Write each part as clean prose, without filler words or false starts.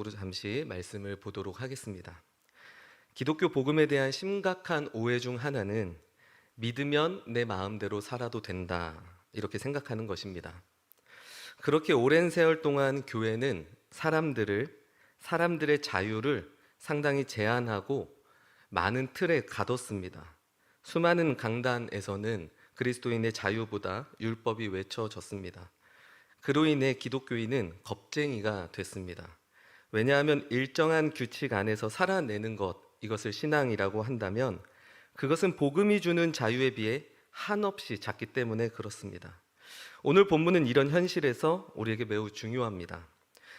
쪽으로 잠시 말씀을 보도록 하겠습니다. 기독교 복음에 대한 심각한 오해 중 하나는 믿으면 내 마음대로 살아도 된다, 이렇게 생각하는 것입니다. 그렇게 오랜 세월 동안 교회는 사람들의 자유를 상당히 제한하고 많은 틀에 가뒀습니다. 수많은 강단에서는 그리스도인의 자유보다 율법이 외쳐졌습니다. 그로 인해 기독교인은 겁쟁이가 됐습니다. 왜냐하면 일정한 규칙 안에서 살아내는 이것을 신앙이라고 한다면 그것은 복음이 주는 자유에 비해 한없이 작기 때문에 그렇습니다. 오늘 본문은 이런 현실에서 우리에게 매우 중요합니다.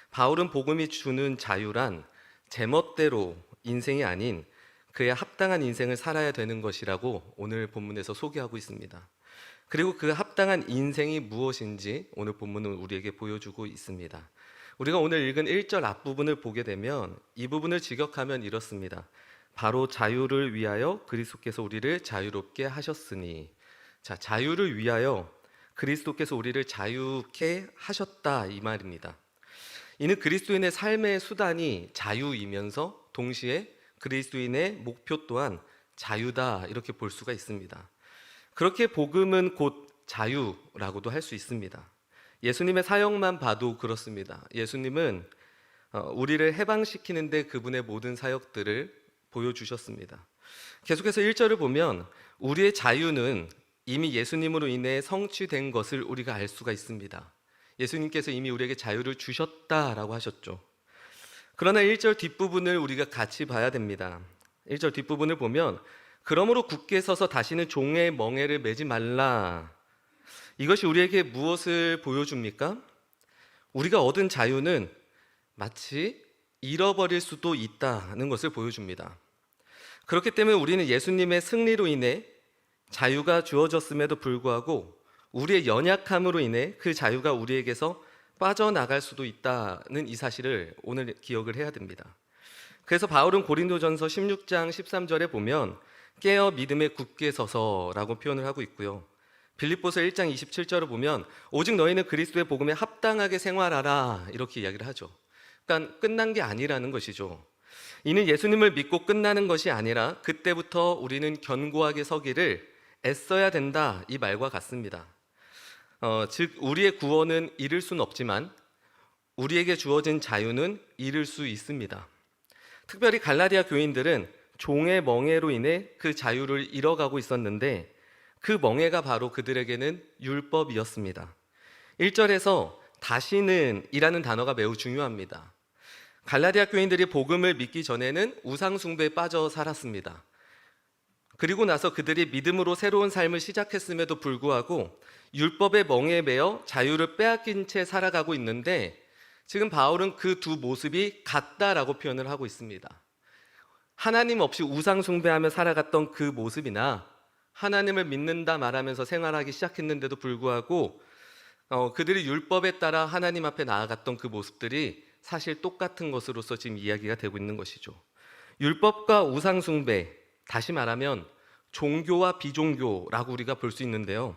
바울은 복음이 주는 자유란 제멋대로 인생이 아닌 그에 합당한 인생을 살아야 되는 것이라고 오늘 본문에서 소개하고 있습니다. 그리고 그 합당한 인생이 무엇인지 오늘 본문은 우리에게 보여주고 있습니다. 우리가 오늘 읽은 1절 앞부분을 보게 되면 이 부분을 직역하면 이렇습니다. 바로 자유를 위하여 그리스도께서 우리를 자유롭게 하셨으니. 자, 자유를 위하여 그리스도께서 우리를 자유케 하셨다, 이 말입니다. 이는 그리스도인의 삶의 수단이 자유이면서 동시에 그리스도인의 목표 또한 자유다, 이렇게 볼 수가 있습니다. 그렇게 복음은 곧 자유라고도 할 수 있습니다. 예수님의 사역만 봐도 그렇습니다. 예수님은 우리를 해방시키는데 그분의 모든 사역들을 보여주셨습니다. 계속해서 1절을 보면 우리의 자유는 이미 예수님으로 인해 성취된 것을 우리가 알 수가 있습니다. 예수님께서 이미 우리에게 자유를 주셨다라고 하셨죠. 그러나 1절 뒷부분을 우리가 같이 봐야 됩니다. 1절 뒷부분을 보면 그러므로 굳게 서서 다시는 종의 멍에를 매지 말라. 이것이 우리에게 무엇을 보여줍니까? 우리가 얻은 자유는 마치 잃어버릴 수도 있다는 것을 보여줍니다. 그렇기 때문에 우리는 예수님의 승리로 인해 자유가 주어졌음에도 불구하고 우리의 연약함으로 인해 그 자유가 우리에게서 빠져나갈 수도 있다는 이 사실을 오늘 기억을 해야 됩니다. 그래서 바울은 고린도전서 16장 13절에 보면 깨어 믿음에 굳게 서서라고 표현을 하고 있고요. 빌립보서 1장 27절을 보면 오직 너희는 그리스도의 복음에 합당하게 생활하라, 이렇게 이야기를 하죠. 그러니까 끝난 게 아니라는 것이죠. 이는 예수님을 믿고 끝나는 것이 아니라 그때부터 우리는 견고하게 서기를 애써야 된다, 이 말과 같습니다. 즉 우리의 구원은 이룰 수는 없지만 우리에게 주어진 자유는 이룰 수 있습니다. 특별히 갈라디아 교인들은 종의 멍에로 인해 그 자유를 잃어가고 있었는데 그 멍에가 바로 그들에게는 율법이었습니다. 1절에서 다시는 이라는 단어가 매우 중요합니다. 갈라디아 교인들이 복음을 믿기 전에는 우상 숭배에 빠져 살았습니다. 그리고 나서 그들이 믿음으로 새로운 삶을 시작했음에도 불구하고 율법의 멍에에 매여 자유를 빼앗긴 채 살아가고 있는데 지금 바울은 그 두 모습이 같다라고 표현을 하고 있습니다. 하나님 없이 우상 숭배하며 살아갔던 그 모습이나 하나님을 믿는다 말하면서 생활하기 시작했는데도 불구하고 그들이 율법에 따라 하나님 앞에 나아갔던 그 모습들이 사실 똑같은 것으로서 지금 이야기가 되고 있는 것이죠. 율법과 우상 숭배, 다시 말하면 종교와 비종교라고 우리가 볼 수 있는데요.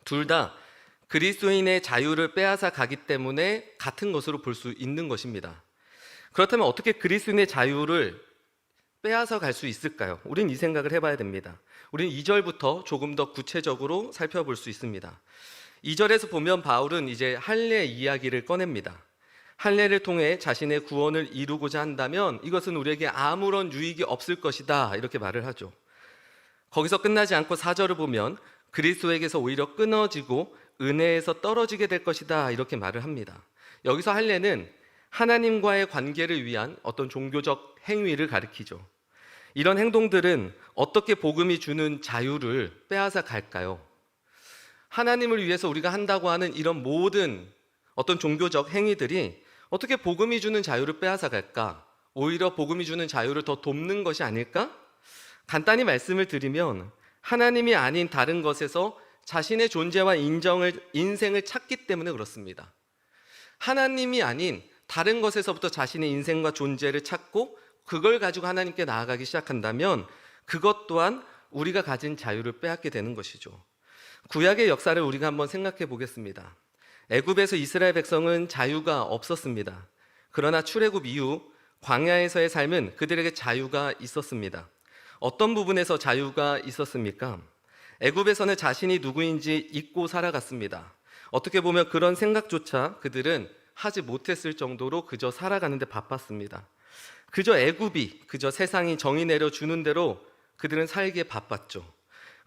둘 다 그리스도인의 자유를 빼앗아 가기 때문에 같은 것으로 볼 수 있는 것입니다. 그렇다면 어떻게 그리스도인의 자유를 빼앗아 갈 수 있을까요? 우리는 이 생각을 해봐야 됩니다. 우리는 2절부터 조금 더 구체적으로 살펴볼 수 있습니다. 2절에서 보면 바울은 이제 할례 이야기를 꺼냅니다. 할례를 통해 자신의 구원을 이루고자 한다면 이것은 우리에게 아무런 유익이 없을 것이다, 이렇게 말을 하죠. 거기서 끝나지 않고 4절을 보면 그리스도에게서 오히려 끊어지고 은혜에서 떨어지게 될 것이다, 이렇게 말을 합니다. 여기서 할례는 하나님과의 관계를 위한 어떤 종교적 행위를 가리키죠. 이런 행동들은 어떻게 복음이 주는 자유를 빼앗아 갈까요? 하나님을 위해서 우리가 한다고 하는 이런 모든 어떤 종교적 행위들이 어떻게 복음이 주는 자유를 빼앗아 갈까? 오히려 복음이 주는 자유를 더 돕는 것이 아닐까? 간단히 말씀을 드리면 하나님이 아닌 다른 것에서 자신의 존재와 인생을 찾기 때문에 그렇습니다. 하나님이 아닌 다른 것에서부터 자신의 인생과 존재를 찾고 그걸 가지고 하나님께 나아가기 시작한다면 그것 또한 우리가 가진 자유를 빼앗게 되는 것이죠. 구약의 역사를 우리가 한번 생각해 보겠습니다. 애굽에서 이스라엘 백성은 자유가 없었습니다. 그러나 출애굽 이후 광야에서의 삶은 그들에게 자유가 있었습니다. 어떤 부분에서 자유가 있었습니까? 애굽에서는 자신이 누구인지 잊고 살아갔습니다. 어떻게 보면 그런 생각조차 그들은 하지 못했을 정도로 그저 살아가는데 바빴습니다. 그저 애굽이, 그저 세상이 정의 내려주는 대로 그들은 살기에 바빴죠.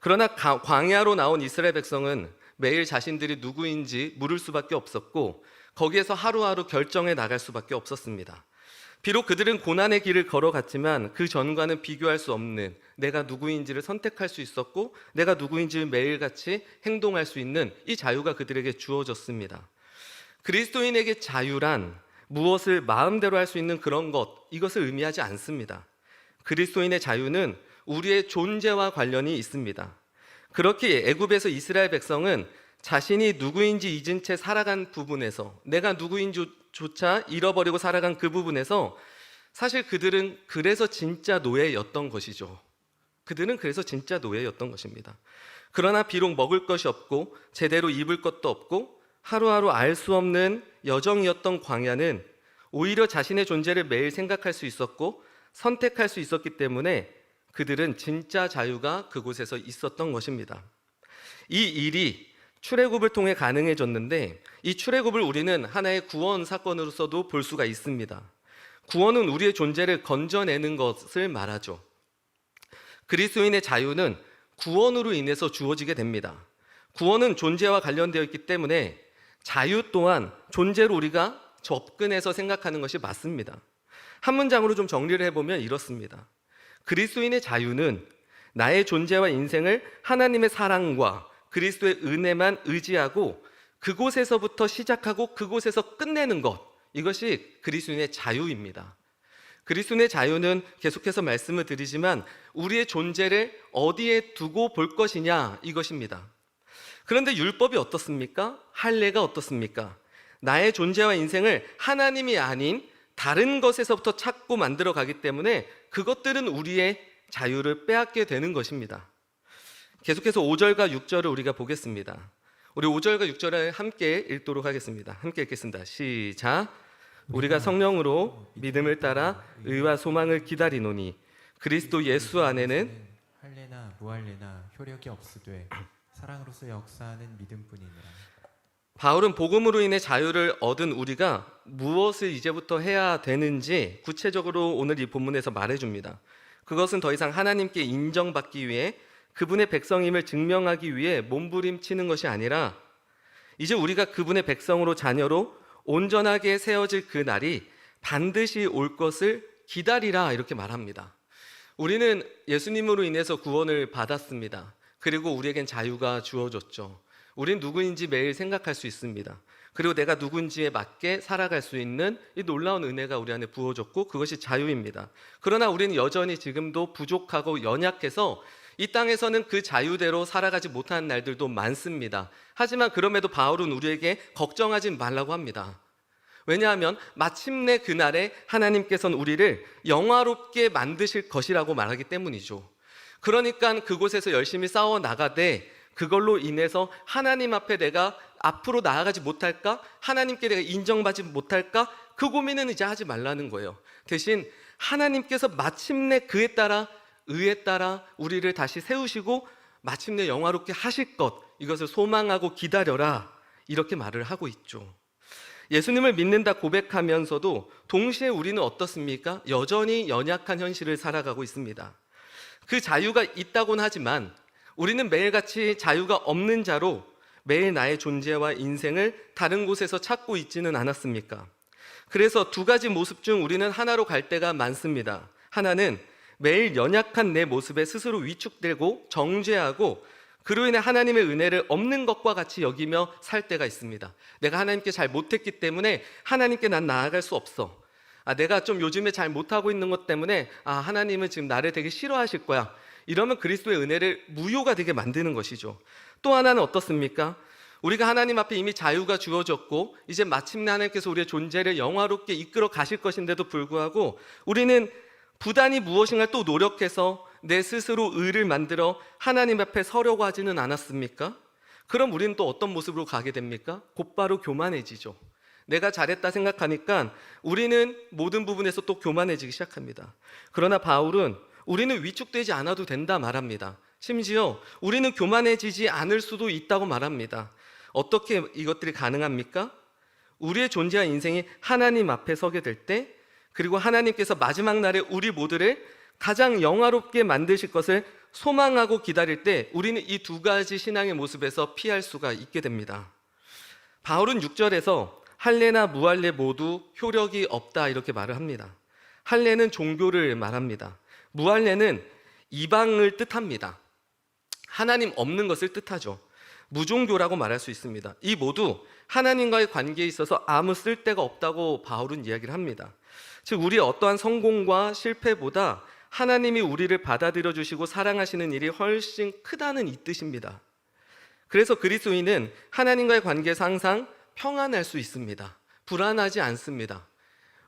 그러나 광야로 나온 이스라엘 백성은 매일 자신들이 누구인지 물을 수밖에 없었고 거기에서 하루하루 결정해 나갈 수밖에 없었습니다. 비록 그들은 고난의 길을 걸어갔지만 그 전과는 비교할 수 없는 내가 누구인지를 선택할 수 있었고 내가 누구인지를 매일같이 행동할 수 있는 이 자유가 그들에게 주어졌습니다. 그리스도인에게 자유란 무엇을 마음대로 할 수 있는 그런 것, 이것을 의미하지 않습니다. 그리스도인의 자유는 우리의 존재와 관련이 있습니다. 그렇게 애굽에서 이스라엘 백성은 자신이 누구인지 잊은 채 살아간 부분에서, 내가 누구인지조차 잃어버리고 살아간 그 부분에서 사실 그들은 그래서 진짜 노예였던 것이죠. 그들은 그래서 진짜 노예였던 것입니다. 그러나 비록 먹을 것이 없고 제대로 입을 것도 없고 하루하루 알 수 없는 여정이었던 광야는 오히려 자신의 존재를 매일 생각할 수 있었고 선택할 수 있었기 때문에 그들은 진짜 자유가 그곳에서 있었던 것입니다. 이 일이 출애굽을 통해 가능해졌는데 이 출애굽을 우리는 하나의 구원 사건으로서도 볼 수가 있습니다. 구원은 우리의 존재를 건져내는 것을 말하죠. 그리스도인의 자유는 구원으로 인해서 주어지게 됩니다. 구원은 존재와 관련되어 있기 때문에 자유 또한 존재로 우리가 접근해서 생각하는 것이 맞습니다. 한 문장으로 좀 정리를 해보면 이렇습니다. 그리스도인의 자유는 나의 존재와 인생을 하나님의 사랑과 그리스도의 은혜만 의지하고 그곳에서부터 시작하고 그곳에서 끝내는 것, 이것이 그리스도인의 자유입니다. 그리스도인의 자유는 계속해서 말씀을 드리지만 우리의 존재를 어디에 두고 볼 것이냐, 이것입니다. 그런데 율법이 어떻습니까? 할례가 어떻습니까? 나의 존재와 인생을 하나님이 아닌 다른 것에서부터 찾고 만들어 가기 때문에 그것들은 우리의 자유를 빼앗게 되는 것입니다. 계속해서 5절과 6절을 우리가 보겠습니다. 우리 5절과 6절을 함께 읽도록 하겠습니다. 함께 읽겠습니다. 시작. 우리가 성령으로 믿음을 따라 의와 소망을 기다리노니 그리스도 예수 안에는 할례나 무할례나 효력이 없으되 사랑으로서 역사하는 믿음뿐이니라. 바울은 복음으로 인해 자유를 얻은 우리가 무엇을 이제부터 해야 되는지 구체적으로 오늘 이 본문에서 말해줍니다. 그것은 더 이상 하나님께 인정받기 위해 그분의 백성임을 증명하기 위해 몸부림치는 것이 아니라 이제 우리가 그분의 백성으로 자녀로 온전하게 세워질 그 날이 반드시 올 것을 기다리라, 이렇게 말합니다. 우리는 예수님으로 인해서 구원을 받았습니다. 그리고 우리에겐 자유가 주어졌죠. 우린 누구인지 매일 생각할 수 있습니다. 그리고 내가 누군지에 맞게 살아갈 수 있는 이 놀라운 은혜가 우리 안에 부어졌고 그것이 자유입니다. 그러나 우리는 여전히 지금도 부족하고 연약해서 이 땅에서는 그 자유대로 살아가지 못하는 날들도 많습니다. 하지만 그럼에도 바울은 우리에게 걱정하지 말라고 합니다. 왜냐하면 마침내 그날에 하나님께서는 우리를 영화롭게 만드실 것이라고 말하기 때문이죠. 그러니까 그곳에서 열심히 싸워 나가되 그걸로 인해서 하나님 앞에 내가 앞으로 나아가지 못할까? 하나님께 내가 인정받지 못할까? 그 고민은 이제 하지 말라는 거예요. 대신 하나님께서 마침내 그에 따라 의에 따라 우리를 다시 세우시고 마침내 영화롭게 하실 것, 이것을 소망하고 기다려라, 이렇게 말을 하고 있죠. 예수님을 믿는다 고백하면서도 동시에 우리는 어떻습니까? 여전히 연약한 현실을 살아가고 있습니다. 그 자유가 있다고는 하지만 우리는 매일같이 자유가 없는 자로 매일 나의 존재와 인생을 다른 곳에서 찾고 있지는 않았습니까? 그래서 두 가지 모습 중 우리는 하나로 갈 때가 많습니다. 하나는 매일 연약한 내 모습에 스스로 위축되고 정죄하고 그로 인해 하나님의 은혜를 없는 것과 같이 여기며 살 때가 있습니다. 내가 하나님께 잘 못했기 때문에 하나님께 난 나아갈 수 없어. 내가 좀 요즘에 잘 못하고 있는 것 때문에 하나님은 지금 나를 되게 싫어하실 거야. 이러면 그리스도의 은혜를 무효가 되게 만드는 것이죠. 또 하나는 어떻습니까? 우리가 하나님 앞에 이미 자유가 주어졌고 이제 마침내 하나님께서 우리의 존재를 영화롭게 이끌어 가실 것인데도 불구하고 우리는 부단히 무엇인가 또 노력해서 내 스스로 의를 만들어 하나님 앞에 서려고 하지는 않았습니까? 그럼 우리는 또 어떤 모습으로 가게 됩니까? 곧바로 교만해지죠. 내가 잘했다 생각하니까 우리는 모든 부분에서 또 교만해지기 시작합니다. 그러나 바울은 우리는 위축되지 않아도 된다 말합니다. 심지어 우리는 교만해지지 않을 수도 있다고 말합니다. 어떻게 이것들이 가능합니까? 우리의 존재와 인생이 하나님 앞에 서게 될 때, 그리고 하나님께서 마지막 날에 우리 모두를 가장 영화롭게 만드실 것을 소망하고 기다릴 때 우리는 이 두 가지 신앙의 모습에서 피할 수가 있게 됩니다. 바울은 6절에서 할례나 무할례 모두 효력이 없다 이렇게 말을 합니다. 할례는 종교를 말합니다. 무할례는 이방을 뜻합니다. 하나님 없는 것을 뜻하죠. 무종교라고 말할 수 있습니다. 이 모두 하나님과의 관계에 있어서 아무 쓸데가 없다고 바울은 이야기를 합니다. 즉 우리의 어떠한 성공과 실패보다 하나님이 우리를 받아들여 주시고 사랑하시는 일이 훨씬 크다는 이 뜻입니다. 그래서 그리스도인은 하나님과의 관계에서 항상 평안할 수 있습니다. 불안하지 않습니다.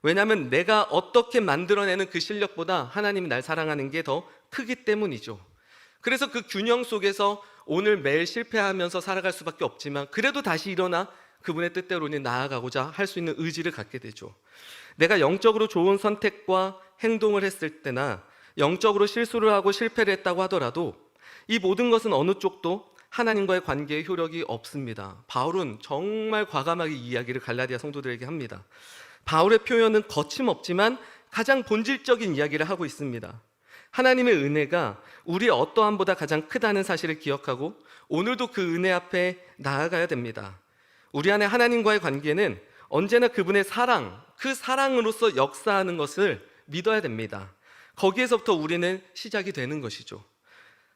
왜냐하면 내가 어떻게 만들어내는 그 실력보다 하나님이 날 사랑하는 게 더 크기 때문이죠. 그래서 그 균형 속에서 오늘 매일 실패하면서 살아갈 수밖에 없지만 그래도 다시 일어나 그분의 뜻대로 나아가고자 할 수 있는 의지를 갖게 되죠. 내가 영적으로 좋은 선택과 행동을 했을 때나 영적으로 실수를 하고 실패를 했다고 하더라도 이 모든 것은 어느 쪽도 하나님과의 관계에 효력이 없습니다. 바울은 정말 과감하게 이 이야기를 갈라디아 성도들에게 합니다. 바울의 표현은 거침없지만 가장 본질적인 이야기를 하고 있습니다. 하나님의 은혜가 우리의 어떠함보다 가장 크다는 사실을 기억하고 오늘도 그 은혜 앞에 나아가야 됩니다. 우리 안에 하나님과의 관계는 언제나 그분의 사랑, 그 사랑으로서 역사하는 것을 믿어야 됩니다. 거기에서부터 우리는 시작이 되는 것이죠.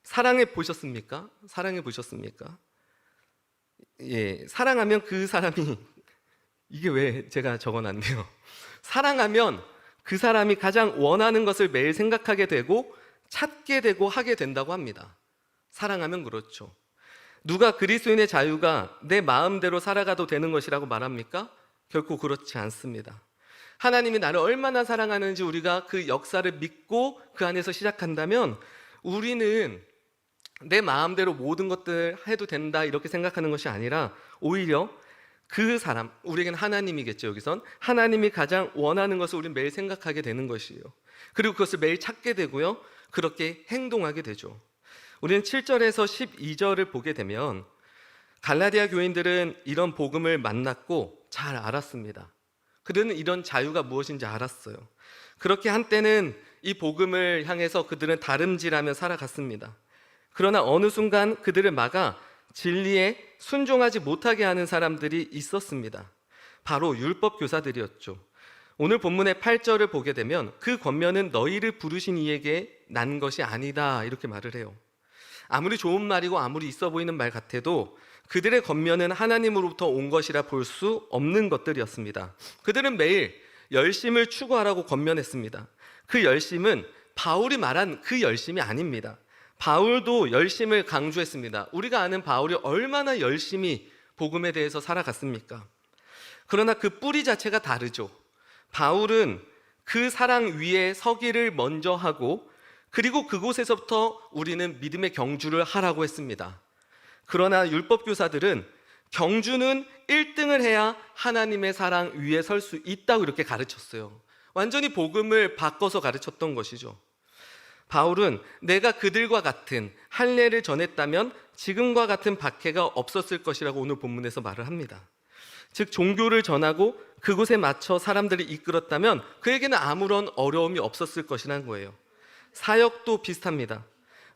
사랑해 보셨습니까? 사랑해 보셨습니까? 예, 사랑하면 그 사람이 이게 왜 제가 적어놨네요. 사랑하면 그 사람이 가장 원하는 것을 매일 생각하게 되고 찾게 되고 하게 된다고 합니다. 사랑하면 그렇죠. 누가 그리스도인의 자유가 내 마음대로 살아가도 되는 것이라고 말합니까? 결코 그렇지 않습니다. 하나님이 나를 얼마나 사랑하는지 우리가 그 역사를 믿고 그 안에서 시작한다면 우리는 내 마음대로 모든 것들 해도 된다 이렇게 생각하는 것이 아니라 오히려 그 사람, 우리에겐 하나님이겠죠. 여기선 하나님이 가장 원하는 것을 우리는 매일 생각하게 되는 것이에요. 그리고 그것을 매일 찾게 되고요, 그렇게 행동하게 되죠. 우리는 7절에서 12절을 보게 되면 갈라디아 교인들은 이런 복음을 만났고 잘 알았습니다. 그들은 이런 자유가 무엇인지 알았어요. 그렇게 한때는 이 복음을 향해서 그들은 다름질하며 살아갔습니다. 그러나 어느 순간 그들을 막아 진리에 순종하지 못하게 하는 사람들이 있었습니다. 바로 율법 교사들이었죠. 오늘 본문의 8절을 보게 되면 그 권면은 너희를 부르신 이에게 난 것이 아니다 이렇게 말을 해요. 아무리 좋은 말이고 아무리 있어 보이는 말 같아도 그들의 권면은 하나님으로부터 온 것이라 볼 수 없는 것들이었습니다. 그들은 매일 열심을 추구하라고 권면했습니다. 그 열심은 바울이 말한 그 열심이 아닙니다. 바울도 열심을 강조했습니다. 우리가 아는 바울이 얼마나 열심히 복음에 대해서 살아갔습니까? 그러나 그 뿌리 자체가 다르죠. 바울은 그 사랑 위에 서기를 먼저 하고 그리고 그곳에서부터 우리는 믿음의 경주를 하라고 했습니다. 그러나 율법 교사들은 경주는 1등을 해야 하나님의 사랑 위에 설 수 있다고 이렇게 가르쳤어요. 완전히 복음을 바꿔서 가르쳤던 것이죠. 바울은 내가 그들과 같은 할례를 전했다면 지금과 같은 박해가 없었을 것이라고 오늘 본문에서 말을 합니다. 즉 종교를 전하고 그곳에 맞춰 사람들을 이끌었다면 그에게는 아무런 어려움이 없었을 것이라는 거예요. 사역도 비슷합니다.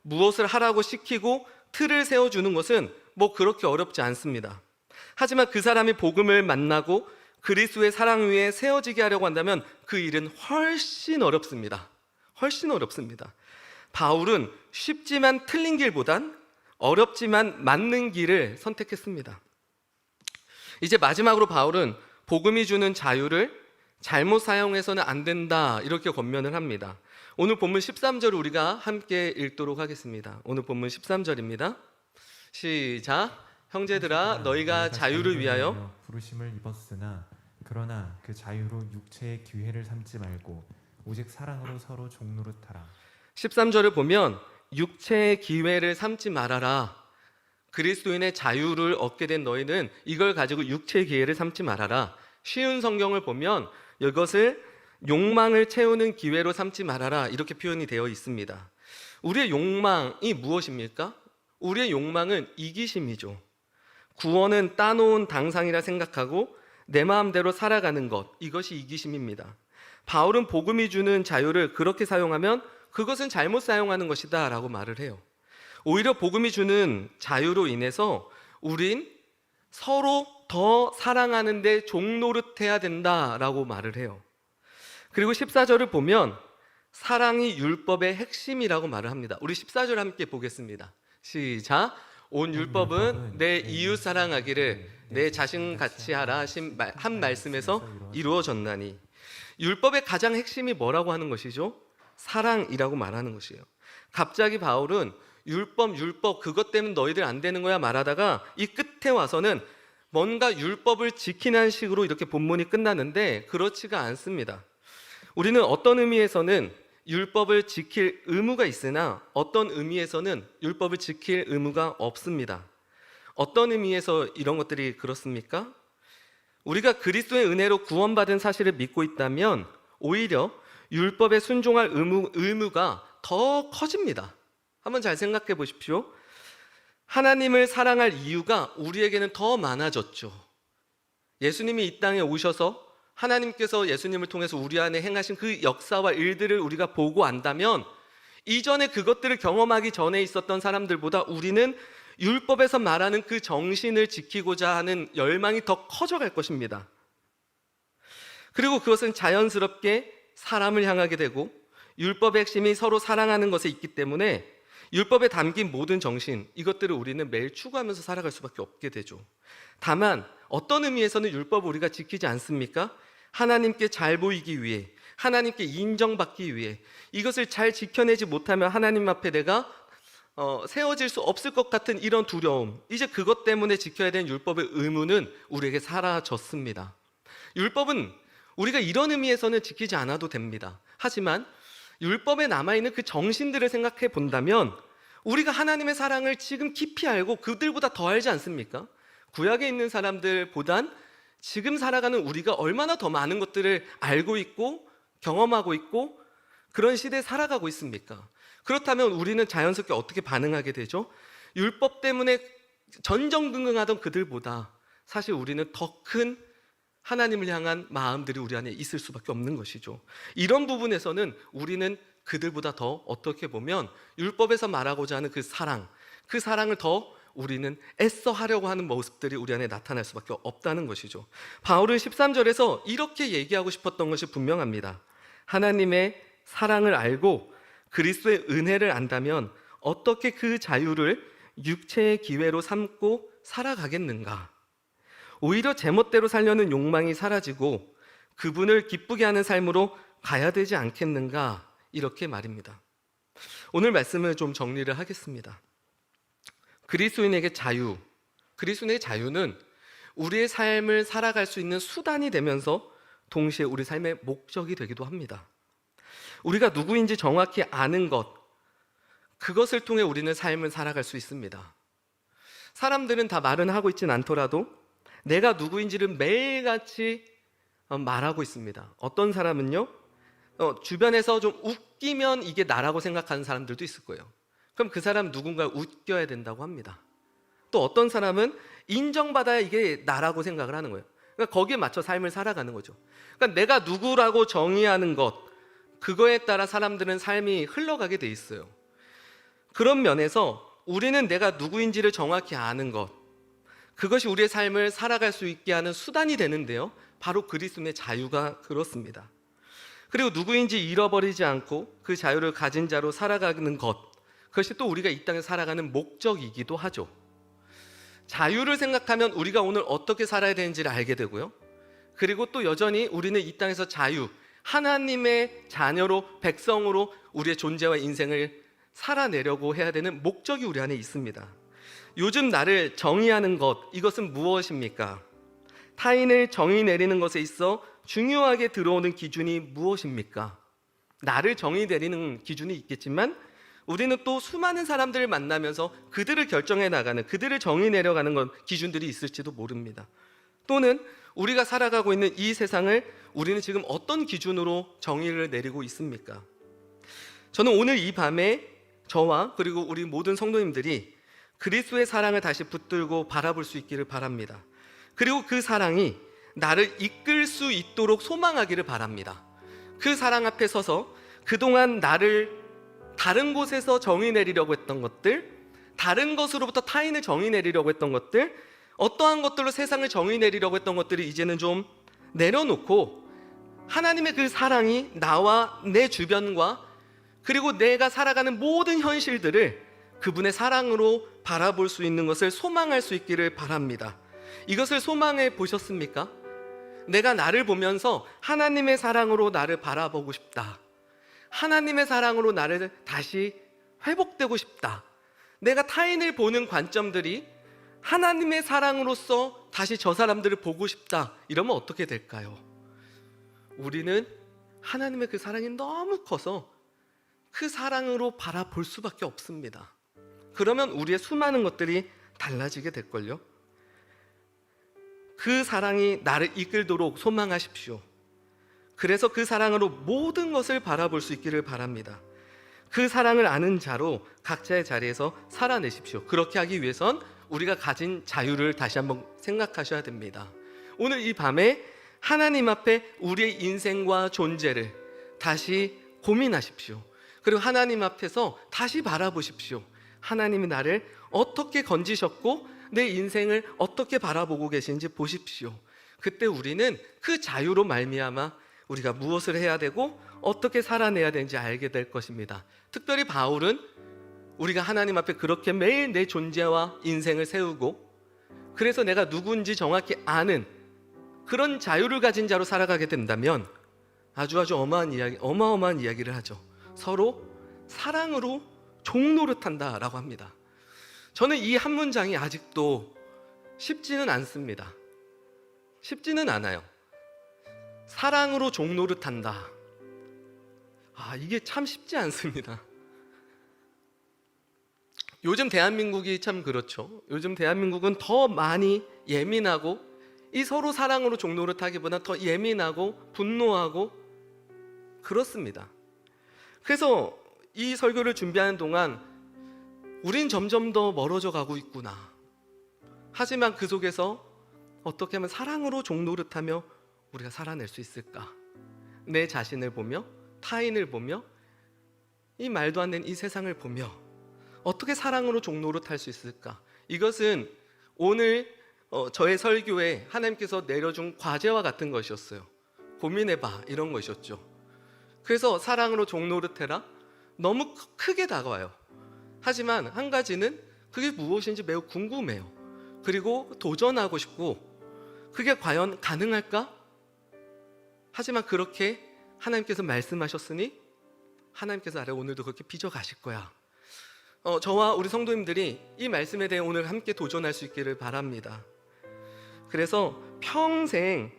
무엇을 하라고 시키고 틀을 세워주는 것은 뭐 그렇게 어렵지 않습니다. 하지만 그 사람이 복음을 만나고 그리스도의 사랑 위에 세워지게 하려고 한다면 그 일은 훨씬 어렵습니다. 훨씬 어렵습니다. 바울은 쉽지만 틀린 길보단 어렵지만 맞는 길을 선택했습니다. 이제 마지막으로 바울은 복음이 주는 자유를 잘못 사용해서는 안 된다 이렇게 권면을 합니다. 오늘 본문 13절을 우리가 함께 읽도록 하겠습니다. 오늘 본문 13절입니다. 시작. 형제들아 너희가 자유를 위하여 부르심을 입었으나 그러나 그 자유로 육체의 기회를 삼지 말고 오직 사랑으로 서로 종노릇하라. 13절을 보면 육체의 기회를 삼지 말아라. 그리스도인의 자유를 얻게 된 너희는 이걸 가지고 육체의 기회를 삼지 말아라. 쉬운 성경을 보면 이것을 욕망을 채우는 기회로 삼지 말아라 이렇게 표현이 되어 있습니다. 우리의 욕망이 무엇입니까? 우리의 욕망은 이기심이죠. 구원은 따놓은 당상이라 생각하고 내 마음대로 살아가는 것, 이것이 이기심입니다. 바울은 복음이 주는 자유를 그렇게 사용하면 그것은 잘못 사용하는 것이다 라고 말을 해요. 오히려 복음이 주는 자유로 인해서 우린 서로 더 사랑하는 데 종노릇해야 된다라고 말을 해요. 그리고 14절을 보면 사랑이 율법의 핵심이라고 말을 합니다. 우리 14절 함께 보겠습니다. 시작. 온 율법은 내 이웃 사랑하기를 내 자신같이 하라 한 말씀에서 이루어졌나니. 율법의 가장 핵심이 뭐라고 하는 것이죠? 사랑이라고 말하는 것이에요. 갑자기 바울은 율법 그것 때문에 너희들 안 되는 거야 말하다가 이 끝에 와서는 뭔가 율법을 지키는 식으로 이렇게 본문이 끝나는데 그렇지가 않습니다. 우리는 어떤 의미에서는 율법을 지킬 의무가 있으나 어떤 의미에서는 율법을 지킬 의무가 없습니다. 어떤 의미에서 이런 것들이 그렇습니까? 우리가 그리스도의 은혜로 구원받은 사실을 믿고 있다면 오히려 율법에 순종할 의무가 더 커집니다. 한번 잘 생각해 보십시오. 하나님을 사랑할 이유가 우리에게는 더 많아졌죠. 예수님이 이 땅에 오셔서 하나님께서 예수님을 통해서 우리 안에 행하신 그 역사와 일들을 우리가 보고 안다면 이전에 그것들을 경험하기 전에 있었던 사람들보다 우리는 율법에서 말하는 그 정신을 지키고자 하는 열망이 더 커져갈 것입니다. 그리고 그것은 자연스럽게 사람을 향하게 되고 율법의 핵심이 서로 사랑하는 것에 있기 때문에 율법에 담긴 모든 정신, 이것들을 우리는 매일 추구하면서 살아갈 수밖에 없게 되죠. 다만 어떤 의미에서는 율법을 우리가 지키지 않습니까? 하나님께 잘 보이기 위해, 하나님께 인정받기 위해, 이것을 잘 지켜내지 못하면 하나님 앞에 내가 세워질 수 없을 것 같은 이런 두려움, 이제 그것 때문에 지켜야 되는 율법의 의무는 우리에게 사라졌습니다. 율법은 우리가 이런 의미에서는 지키지 않아도 됩니다. 하지만 율법에 남아있는 그 정신들을 생각해 본다면 우리가 하나님의 사랑을 지금 깊이 알고 그들보다 더 알지 않습니까? 구약에 있는 사람들보단 지금 살아가는 우리가 얼마나 더 많은 것들을 알고 있고 경험하고 있고 그런 시대에 살아가고 있습니까? 그렇다면 우리는 자연스럽게 어떻게 반응하게 되죠? 율법 때문에 전전긍긍하던 그들보다 사실 우리는 더 큰 하나님을 향한 마음들이 우리 안에 있을 수밖에 없는 것이죠. 이런 부분에서는 우리는 그들보다 더 어떻게 보면 율법에서 말하고자 하는 그 사랑을 더 우리는 애써 하려고 하는 모습들이 우리 안에 나타날 수밖에 없다는 것이죠. 바울은 13절에서 이렇게 얘기하고 싶었던 것이 분명합니다. 하나님의 사랑을 알고 그리스도의 은혜를 안다면 어떻게 그 자유를 육체의 기회로 삼고 살아가겠는가? 오히려 제멋대로 살려는 욕망이 사라지고 그분을 기쁘게 하는 삶으로 가야 되지 않겠는가? 이렇게 말입니다. 오늘 말씀을 좀 정리를 하겠습니다. 그리스도인에게 그리스도인의 자유는 우리의 삶을 살아갈 수 있는 수단이 되면서 동시에 우리 삶의 목적이 되기도 합니다. 우리가 누구인지 정확히 아는 것, 그것을 통해 우리는 삶을 살아갈 수 있습니다. 사람들은 다 말은 하고 있진 않더라도 내가 누구인지를 매일같이 말하고 있습니다. 어떤 사람은요, 주변에서 좀 웃기면 이게 나라고 생각하는 사람들도 있을 거예요. 그럼 그 사람 누군가 웃겨야 된다고 합니다. 또 어떤 사람은 인정받아야 이게 나라고 생각을 하는 거예요. 그러니까 거기에 맞춰 삶을 살아가는 거죠. 그러니까 내가 누구라고 정의하는 것, 그거에 따라 사람들은 삶이 흘러가게 돼 있어요. 그런 면에서 우리는 내가 누구인지를 정확히 아는 것, 그것이 우리의 삶을 살아갈 수 있게 하는 수단이 되는데요, 바로 그리스도의 자유가 그렇습니다. 그리고 누구인지 잃어버리지 않고 그 자유를 가진 자로 살아가는 것, 그것이 또 우리가 이 땅에 살아가는 목적이기도 하죠. 자유를 생각하면 우리가 오늘 어떻게 살아야 되는지를 알게 되고요, 그리고 또 여전히 우리는 이 땅에서 하나님의 자녀로, 백성으로 우리의 존재와 인생을 살아내려고 해야 되는 목적이 우리 안에 있습니다. 요즘 나를 정의하는 것, 이것은 무엇입니까? 타인을 정의 내리는 것에 있어 중요하게 들어오는 기준이 무엇입니까? 나를 정의 내리는 기준이 있겠지만 우리는 또 수많은 사람들을 만나면서 그들을 결정해 나가는, 그들을 정의 내려가는 건 기준들이 있을지도 모릅니다. 또는 우리가 살아가고 있는 이 세상을 우리는 지금 어떤 기준으로 정의를 내리고 있습니까? 저는 오늘 이 밤에 저와 그리고 우리 모든 성도님들이 그리스도의 사랑을 다시 붙들고 바라볼 수 있기를 바랍니다. 그리고 그 사랑이 나를 이끌 수 있도록 소망하기를 바랍니다. 그 사랑 앞에 서서 그동안 나를 다른 곳에서 정의 내리려고 했던 것들, 다른 것으로부터 타인을 정의 내리려고 했던 것들, 어떠한 것들로 세상을 정의 내리려고 했던 것들이 이제는 좀 내려놓고 하나님의 그 사랑이 나와 내 주변과 그리고 내가 살아가는 모든 현실들을 그분의 사랑으로 바라볼 수 있는 것을 소망할 수 있기를 바랍니다. 이것을 소망해 보셨습니까? 내가 나를 보면서 하나님의 사랑으로 나를 바라보고 싶다. 하나님의 사랑으로 나를 다시 회복되고 싶다. 내가 타인을 보는 관점들이 하나님의 사랑으로서 다시 저 사람들을 보고 싶다. 이러면 어떻게 될까요? 우리는 하나님의 그 사랑이 너무 커서 그 사랑으로 바라볼 수밖에 없습니다. 그러면 우리의 수많은 것들이 달라지게 될걸요. 그 사랑이 나를 이끌도록 소망하십시오. 그래서 그 사랑으로 모든 것을 바라볼 수 있기를 바랍니다. 그 사랑을 아는 자로 각자의 자리에서 살아내십시오. 그렇게 하기 위해선 우리가 가진 자유를 다시 한번 생각하셔야 됩니다. 오늘 이 밤에 하나님 앞에 우리의 인생과 존재를 다시 고민하십시오. 그리고 하나님 앞에서 다시 바라보십시오. 하나님이 나를 어떻게 건지셨고 내 인생을 어떻게 바라보고 계신지 보십시오. 그때 우리는 그 자유로 말미암아 우리가 무엇을 해야 되고 어떻게 살아내야 되는지 알게 될 것입니다. 특별히 바울은 우리가 하나님 앞에 그렇게 매일 내 존재와 인생을 세우고 그래서 내가 누군지 정확히 아는 그런 자유를 가진 자로 살아가게 된다면 아주 어마어마한 이야기를 하죠. 서로 사랑으로 종노릇한다라고 합니다. 저는 이 한 문장이 아직도 쉽지는 않습니다. 쉽지는 않아요. 사랑으로 종노릇한다. 이게 참 쉽지 않습니다. 요즘 대한민국이 참 그렇죠. 요즘 대한민국은 더 많이 예민하고 이 서로 사랑으로 종노릇하기보다 더 예민하고 분노하고 그렇습니다. 그래서 이 설교를 준비하는 동안 우린 점점 더 멀어져 가고 있구나. 하지만 그 속에서 어떻게 하면 사랑으로 종노릇하며 우리가 살아낼 수 있을까? 내 자신을 보며 타인을 보며 이 말도 안 되는 이 세상을 보며 어떻게 사랑으로 종노릇할 수 있을까? 이것은 오늘 저의 설교에 하나님께서 내려준 과제와 같은 것이었어요. 고민해봐 이런 것이었죠. 그래서 사랑으로 종노릇해라 너무 크게 다가와요. 하지만 한 가지는 그게 무엇인지 매우 궁금해요. 그리고 도전하고 싶고 그게 과연 가능할까? 하지만 그렇게 하나님께서 말씀하셨으니 하나님께서 나를 오늘도 그렇게 빚어가실 거야. 저와 우리 성도님들이 이 말씀에 대해 오늘 함께 도전할 수 있기를 바랍니다. 그래서 평생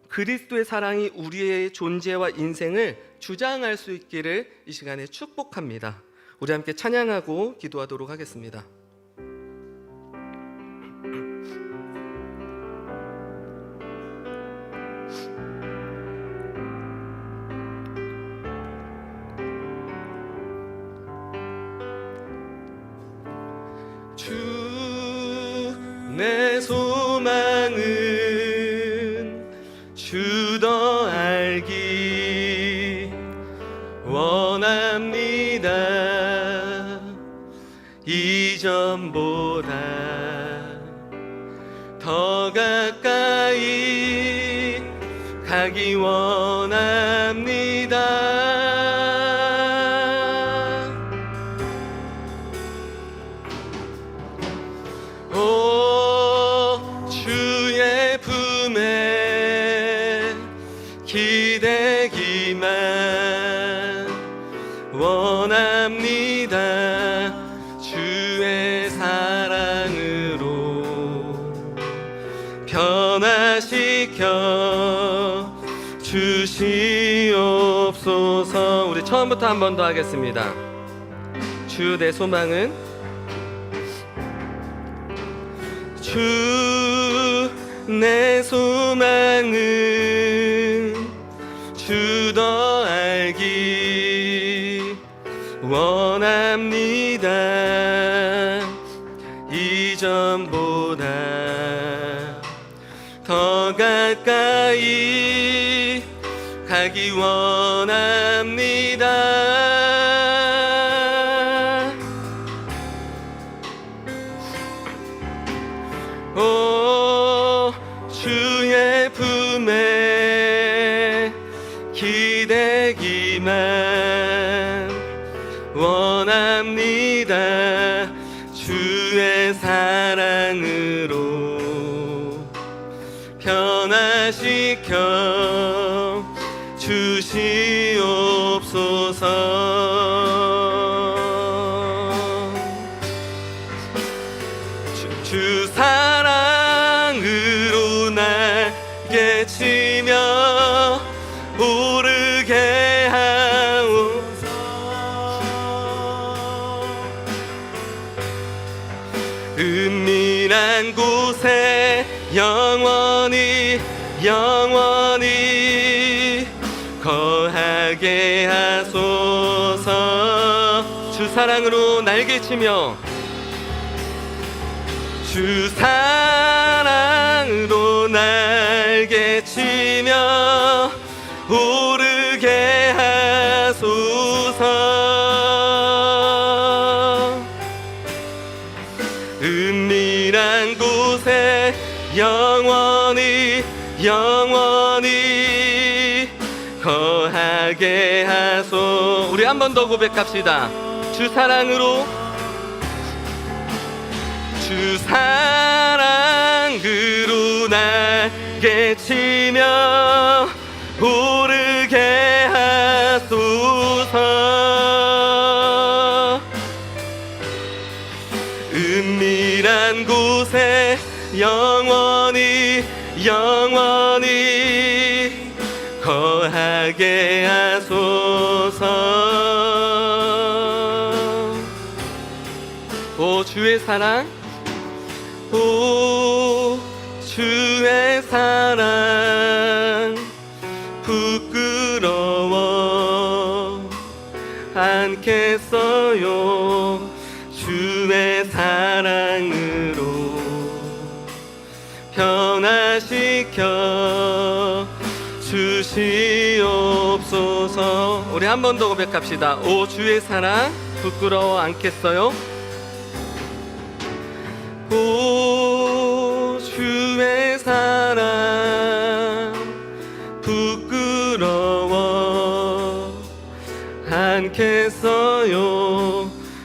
그리스도의 사랑이 우리의 존재와 인생을 주장할 수 있기를 이 시간에 축복합니다. 우리 함께 찬양하고 기도하도록 하겠습니다. 주 내 소망은 주 더 알기 원합니다. 이전보다 더 가까이 가기 원합니다. 주의 품에 기대기만 원합니다. 주의 사랑으로 변화시켜 주시옵소서. 우리 처음부터 한 번 더 하겠습니다. 주 내 소망은 주 내 소망은 주 더 알기 원합니다. 이전보다 더 가까이 가기 원합니다. 오 주의 품에 기대기만 원합니다. 주의 사랑으로 변화시켜 주시옵소서. 주 사랑으로 날개 치며 오르게 하옵소서. 은밀한 곳에 영원히 거하게 하소서. 주 사랑으로 날개치며 주 사랑으로 날개치며 오르게 하소서. 은밀한 곳에 영원히 거하게 하소. 우리 한 번 더 고백합시다. 주 사랑으로 날개치며 오르게 하소서. 은밀한 곳에 영원히 거하게 하소서. 오 주의 사랑, 오 주의 사랑 부끄러워 않겠어요. 주의 사랑으로 변화시켜 주시옵소서. 우리 한 번 더 고백합시다. 오 주의 사랑 부끄러워 않겠어요. 오 주의 사랑 부끄러워 않겠어요.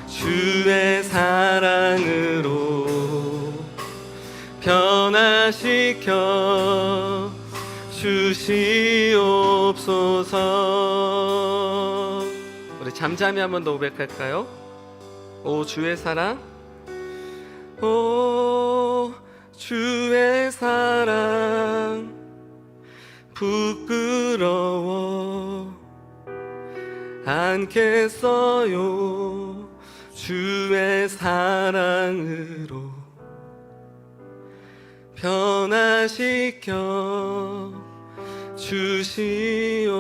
주의 사랑으로 변화시켜 주시옵소서. 우리 잠잠히 한 번 더 고백할까요? 오 주의 사랑, 오 주의 사랑 부끄러워 않겠어요. 주의 사랑으로 변화시켜 주시옵소서.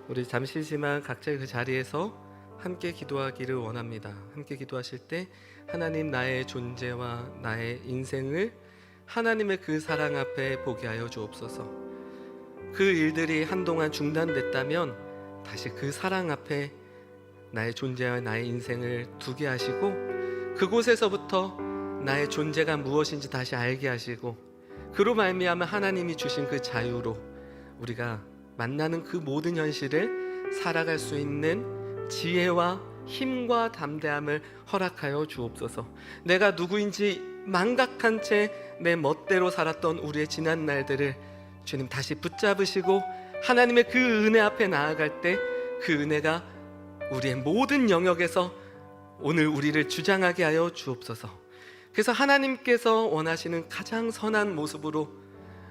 우리 잠시지만 각자의 그 자리에서 함께 기도하기를 원합니다. 함께 기도하실 때 하나님, 나의 존재와 나의 인생을 하나님의 그 사랑 앞에 보게 하여 주옵소서. 그 일들이 한동안 중단됐다면 다시 그 사랑 앞에 나의 존재와 나의 인생을 두게 하시고, 그곳에서부터 나의 존재가 무엇인지 다시 알게 하시고, 그로 말미암아 하나님이 주신 그 자유로 우리가 만나는 그 모든 현실을 살아갈 수 있는 지혜와 힘과 담대함을 허락하여 주옵소서. 내가 누구인지 망각한 채 내 멋대로 살았던 우리의 지난 날들을 주님 다시 붙잡으시고, 하나님의 그 은혜 앞에 나아갈 때 그 은혜가 우리의 모든 영역에서 오늘 우리를 주장하게 하여 주옵소서. 그래서 하나님께서 원하시는 가장 선한 모습으로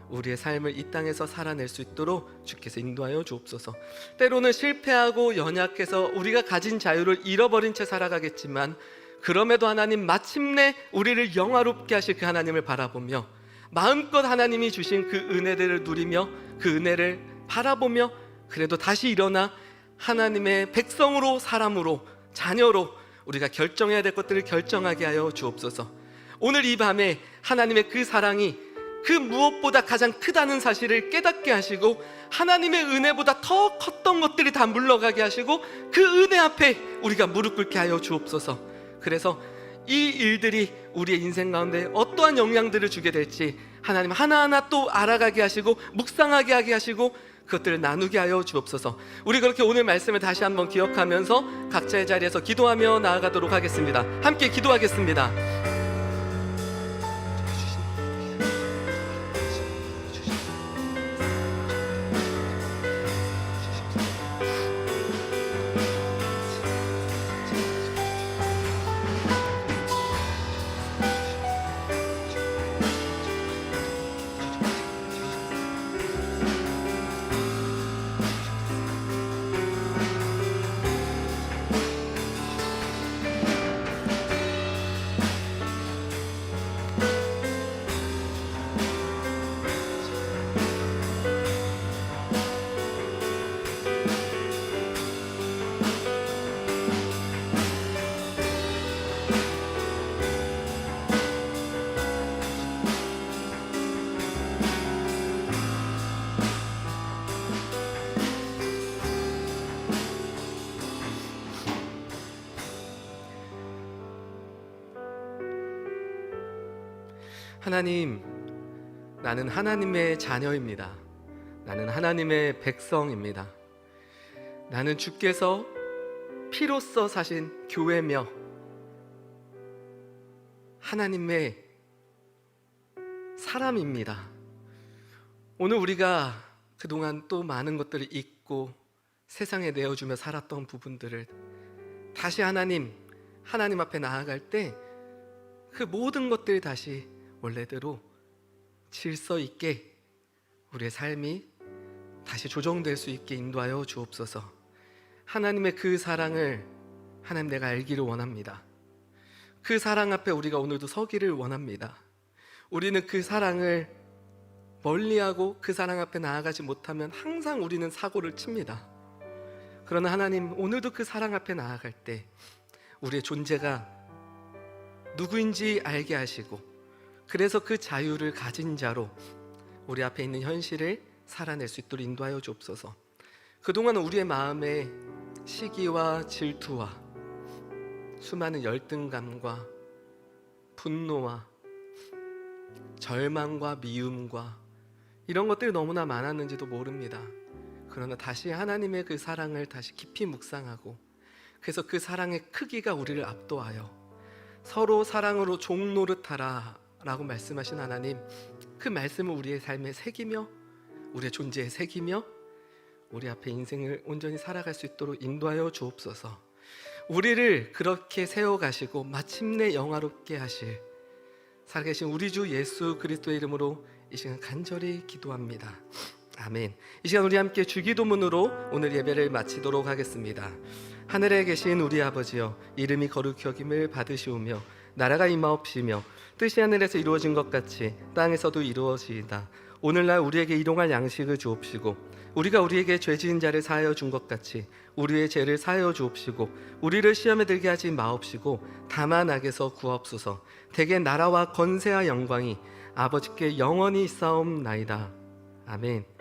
우리의 삶을 이 땅에서 살아낼 수 있도록 주께서 인도하여 주옵소서. 때로는 실패하고 연약해서 우리가 가진 자유를 잃어버린 채 살아가겠지만, 그럼에도 하나님 마침내 우리를 영화롭게 하실 그 하나님을 바라보며 마음껏 하나님이 주신 그 은혜들을 누리며 그 은혜를 바라보며 그래도 다시 일어나 하나님의 백성으로, 사람으로, 자녀로 우리가 결정해야 될 것들을 결정하게 하여 주옵소서. 오늘 이 밤에 하나님의 그 사랑이 그 무엇보다 가장 크다는 사실을 깨닫게 하시고 하나님의 은혜보다 더 컸던 것들이 다 물러가게 하시고 그 은혜 앞에 우리가 무릎 꿇게 하여 주옵소서. 그래서 이 일들이 우리의 인생 가운데 어떠한 영향들을 주게 될지 하나님 하나하나 또 알아가게 하시고 묵상하게 하게 하시고 그것들을 나누게 하여 주옵소서. 우리 그렇게 오늘 말씀을 다시 한번 기억하면서 각자의 자리에서 기도하며 나아가도록 하겠습니다. 함께 기도하겠습니다. 하나님, 나는 하나님의 자녀입니다. 나는 하나님의 백성입니다. 나는 주께서 피로써 사신 교회며 하나님의 사람입니다. 오늘 우리가 그동안 또 많은 것들을 잊고 세상에 내어주며 살았던 부분들을 다시 하나님 앞에 나아갈 때 그 모든 것들이 다시 원래대로 질서 있게 우리의 삶이 다시 조정될 수 있게 인도하여 주옵소서. 하나님의 그 사랑을 하나님 내가 알기를 원합니다. 그 사랑 앞에 우리가 오늘도 서기를 원합니다. 우리는 그 사랑을 멀리하고 그 사랑 앞에 나아가지 못하면 항상 우리는 사고를 칩니다. 그러나 하나님 오늘도 그 사랑 앞에 나아갈 때 우리의 존재가 누구인지 알게 하시고 그래서 그 자유를 가진 자로 우리 앞에 있는 현실을 살아낼 수 있도록 인도하여 주옵소서. 그동안 우리의 마음에 시기와 질투와 수많은 열등감과 분노와 절망과 미움과 이런 것들이 너무나 많았는지도 모릅니다. 그러나 다시 하나님의 그 사랑을 다시 깊이 묵상하고 그래서 그 사랑의 크기가 우리를 압도하여 서로 사랑으로 종 노릇하라 라고 말씀하신 하나님, 그 말씀을 우리의 삶에 새기며 우리의 존재에 새기며 우리 앞에 인생을 온전히 살아갈 수 있도록 인도하여 주옵소서. 우리를 그렇게 세워가시고 마침내 영화롭게 하실 살아계신 우리 주 예수 그리스도의 이름으로 이 시간 간절히 기도합니다. 아멘. 이 시간 우리 함께 주기도문으로 오늘 예배를 마치도록 하겠습니다. 하늘에 계신 우리 아버지여, 이름이 거룩히 여김을 받으시오며 나라가 임하옵시며 뜻이 하늘에서 이루어진 것 같이 땅에서도 이루어지이다. 오늘날 우리에게 일용할 양식을 주옵시고 우리가 우리에게 죄 지은 자를 사하여 준 것 같이 우리의 죄를 사하여 주옵시고 우리를 시험에 들게 하지 마옵시고 다만 악에서 구하옵소서. 대개 나라와 권세와 영광이 아버지께 영원히 있사옵나이다. 아멘.